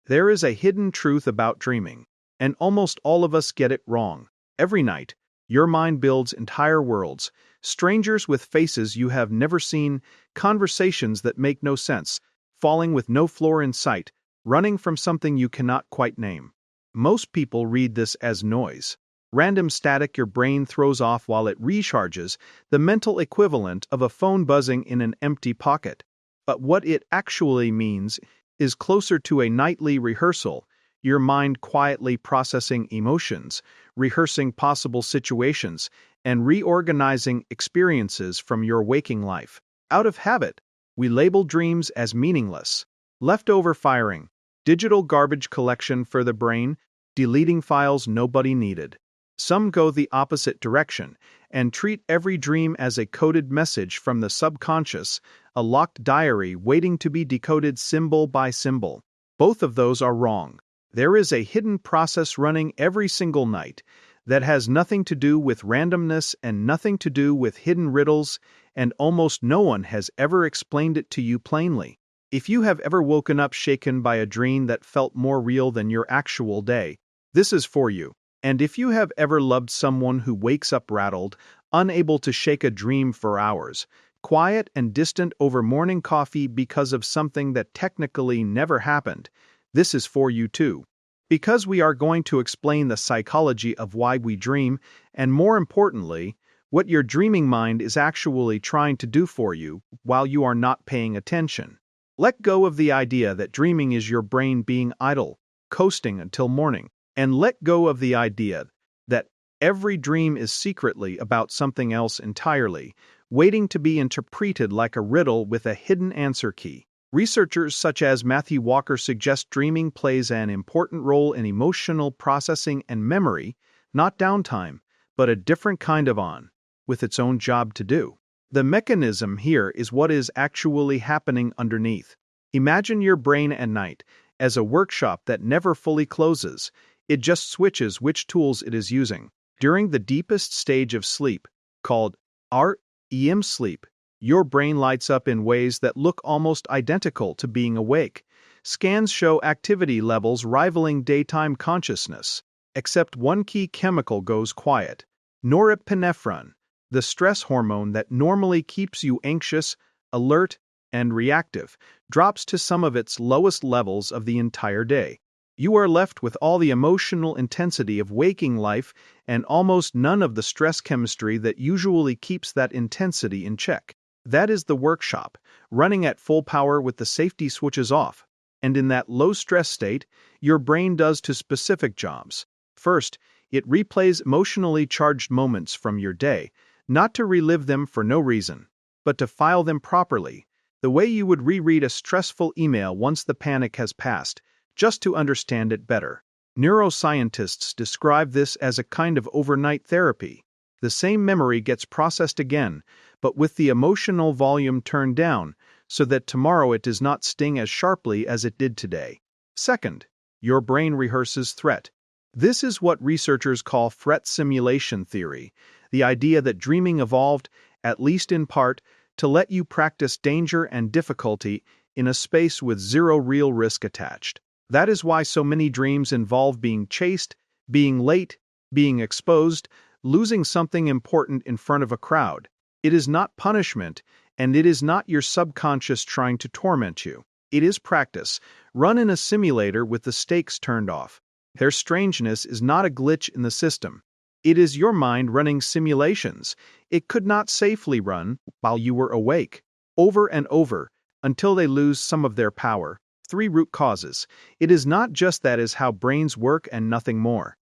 There is a hidden truth about dreaming, and almost all of us get it wrong. Every night, your mind builds entire worlds, strangers with faces you have never seen, conversations that make no sense, falling with no floor in sight, running from something you cannot quite name. Most people read this as noise. Random static your brain throws off while it recharges, the mental equivalent of a phone buzzing in an empty pocket. But what it actually means is closer to a nightly rehearsal, your mind quietly processing emotions, rehearsing possible situations, and reorganizing experiences from your waking life. Out of habit, we label dreams as meaningless. Leftover firing, digital garbage collection for the brain, deleting files nobody needed. Some go the opposite direction and treat every dream as a coded message from the subconscious, a locked diary waiting to be decoded symbol by symbol. Both of those are wrong. There is a hidden process running every single night that has nothing to do with randomness and nothing to do with hidden riddles, and almost no one has ever explained it to you plainly. If you have ever woken up shaken by a dream that felt more real than your actual day, this is for you. And if you have ever loved someone who wakes up rattled, unable to shake a dream for hours, quiet and distant over morning coffee because of something that technically never happened, this is for you too. Because we are going to explain the psychology of why we dream, and more importantly, what your dreaming mind is actually trying to do for you while you are not paying attention. Let go of the idea that dreaming is your brain being idle, coasting until morning. And let go of the idea that every dream is secretly about something else entirely, waiting to be interpreted like a riddle with a hidden answer key. Researchers such as Matthew Walker suggest dreaming plays an important role in emotional processing and memory, not downtime, but a different kind of on, with its own job to do. The mechanism here is what is actually happening underneath. Imagine your brain at night as a workshop that never fully closes. It just switches which tools it is using. During the deepest stage of sleep, called REM sleep, your brain lights up in ways that look almost identical to being awake. Scans show activity levels rivaling daytime consciousness, except one key chemical goes quiet. Norepinephrine, the stress hormone that normally keeps you anxious, alert, and reactive, drops to some of its lowest levels of the entire day. You are left with all the emotional intensity of waking life and almost none of the stress chemistry that usually keeps that intensity in check. That is the workshop, running at full power with the safety switches off. And in that low-stress state, your brain does two specific jobs. First, it replays emotionally charged moments from your day, not to relive them for no reason, but to file them properly, the way you would reread a stressful email once the panic has passed, just to understand it better. Neuroscientists describe this as a kind of overnight therapy. The same memory gets processed again, but with the emotional volume turned down, so that tomorrow it does not sting as sharply as it did today. Second, your brain rehearses threat. This is what researchers call threat simulation theory, the idea that dreaming evolved, at least in part, to let you practice danger and difficulty in a space with zero real risk attached. That is why so many dreams involve being chased, being late, being exposed, losing something important in front of a crowd. It is not punishment, and it is not your subconscious trying to torment you. It is practice, run in a simulator with the stakes turned off. Their strangeness is not a glitch in the system. It is your mind running simulations. It could not safely run while you were awake, over and over, until they lose some of their power. 3 root causes. It is not just that is how brains work and nothing more.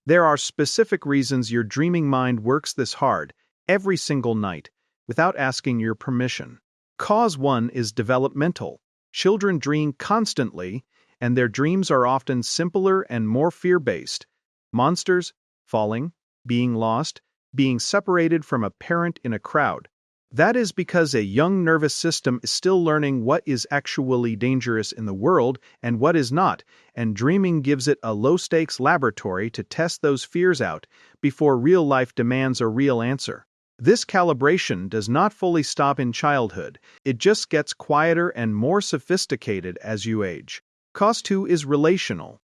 There are specific reasons your dreaming mind works this hard, every single night, without asking your permission. Cause 1 is developmental. Children dream constantly, and their dreams are often simpler and more fear-based. Monsters, falling, being lost, being separated from a parent in a crowd. That is because a young nervous system is still learning what is actually dangerous in the world and what is not, and dreaming gives it a low-stakes laboratory to test those fears out before real life demands a real answer. This calibration does not fully stop in childhood, it just gets quieter and more sophisticated as you age. Cause 2 is relational.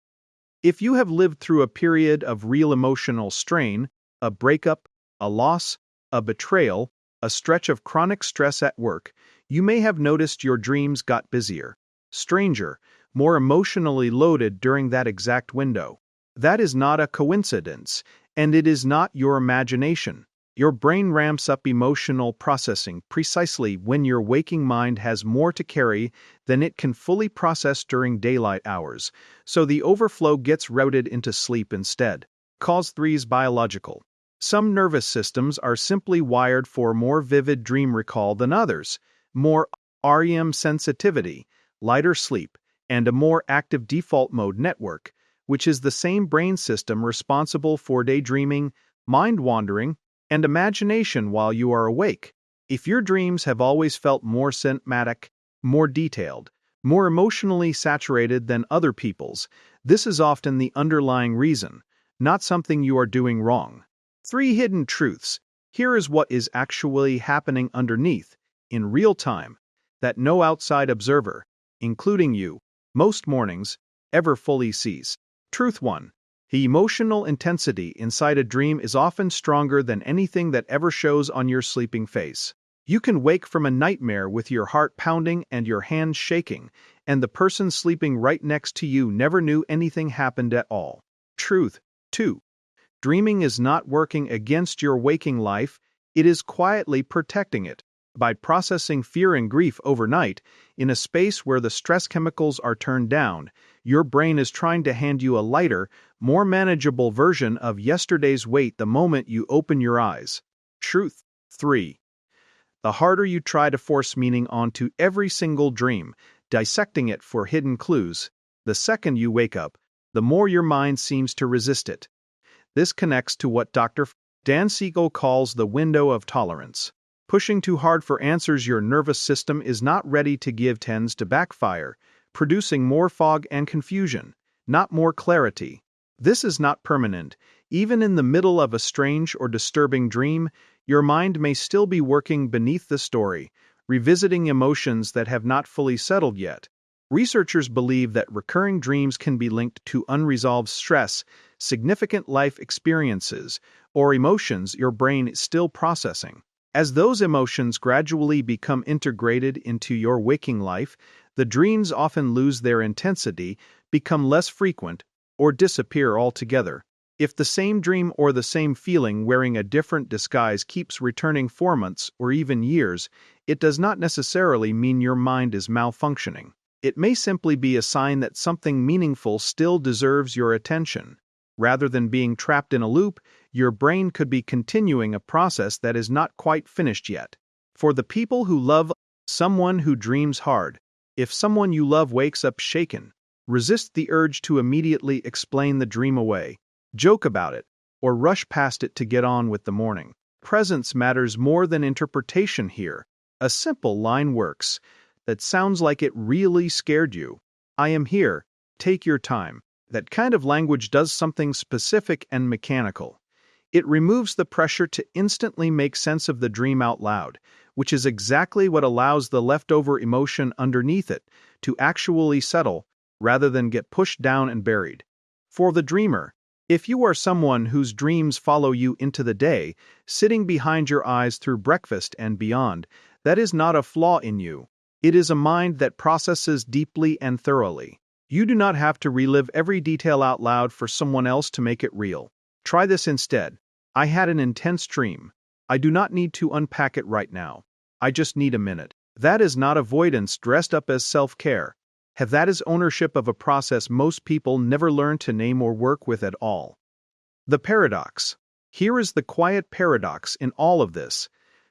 If you have lived through a period of real emotional strain, a breakup, a loss, a betrayal, a stretch of chronic stress at work, you may have noticed your dreams got busier, stranger, more emotionally loaded during that exact window. That is not a coincidence, and it is not your imagination. Your brain ramps up emotional processing precisely when your waking mind has more to carry than it can fully process during daylight hours, so the overflow gets routed into sleep instead. Cause 3 is biological. Some nervous systems are simply wired for more vivid dream recall than others, more REM sensitivity, lighter sleep, and a more active default mode network, which is the same brain system responsible for daydreaming, mind-wandering, and imagination while you are awake. If your dreams have always felt more cinematic, more detailed, more emotionally saturated than other people's, this is often the underlying reason, not something you are doing wrong. 3 hidden truths. Here is what is actually happening underneath, in real time, that no outside observer, including you, most mornings, ever fully sees. Truth 1. The emotional intensity inside a dream is often stronger than anything that ever shows on your sleeping face. You can wake from a nightmare with your heart pounding and your hands shaking, and the person sleeping right next to you never knew anything happened at all. Truth 2. Dreaming is not working against your waking life, it is quietly protecting it. By processing fear and grief overnight, in a space where the stress chemicals are turned down, your brain is trying to hand you a lighter, more manageable version of yesterday's weight the moment you open your eyes. Truth 3. The harder you try to force meaning onto every single dream, dissecting it for hidden clues, the second you wake up, the more your mind seems to resist it. This connects to what Dr. Dan Siegel calls the window of tolerance. Pushing too hard for answers your nervous system is not ready to give tends to backfire, producing more fog and confusion, not more clarity. This is not permanent. Even in the middle of a strange or disturbing dream, your mind may still be working beneath the story, revisiting emotions that have not fully settled yet. Researchers believe that recurring dreams can be linked to unresolved stress, significant life experiences, or emotions your brain is still processing. As those emotions gradually become integrated into your waking life, the dreams often lose their intensity, become less frequent, or disappear altogether. If the same dream or the same feeling wearing a different disguise keeps returning for months or even years, it does not necessarily mean your mind is malfunctioning. It may simply be a sign that something meaningful still deserves your attention. Rather than being trapped in a loop, your brain could be continuing a process that is not quite finished yet. For the people who love someone who dreams hard, if someone you love wakes up shaken, resist the urge to immediately explain the dream away, joke about it, or rush past it to get on with the morning. Presence matters more than interpretation here. A simple line works that sounds like it really scared you. I am here, take your time. That kind of language does something specific and mechanical. It removes the pressure to instantly make sense of the dream out loud, which is exactly what allows the leftover emotion underneath it to actually settle rather than get pushed down and buried. For the dreamer, if you are someone whose dreams follow you into the day, sitting behind your eyes through breakfast and beyond, that is not a flaw in you. It is a mind that processes deeply and thoroughly. You do not have to relive every detail out loud for someone else to make it real. Try this instead. I had an intense dream. I do not need to unpack it right now. I just need a minute. That is not avoidance dressed up as self-care. That is ownership of a process most people never learn to name or work with at all. The paradox. Here is the quiet paradox in all of this.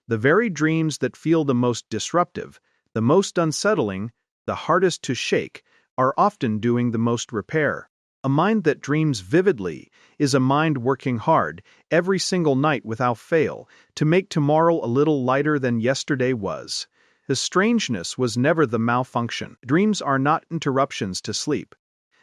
The very dreams that feel the most disruptive, the most unsettling, the hardest to shake, are often doing the most repair. A mind that dreams vividly is a mind working hard, every single night without fail, to make tomorrow a little lighter than yesterday was. The strangeness was never the malfunction. Dreams are not interruptions to sleep.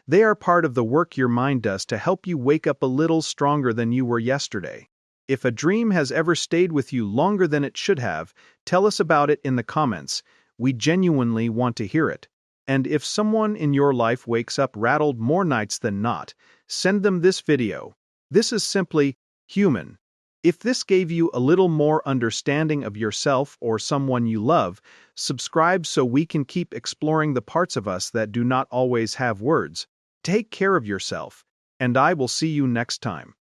They are part of the work your mind does to help you wake up a little stronger than you were yesterday. If a dream has ever stayed with you longer than it should have, tell us about it in the comments. We genuinely want to hear it. And if someone in your life wakes up rattled more nights than not, send them this video. This is simply human. If this gave you a little more understanding of yourself or someone you love, subscribe so we can keep exploring the parts of us that do not always have words. Take care of yourself, and I will see you next time.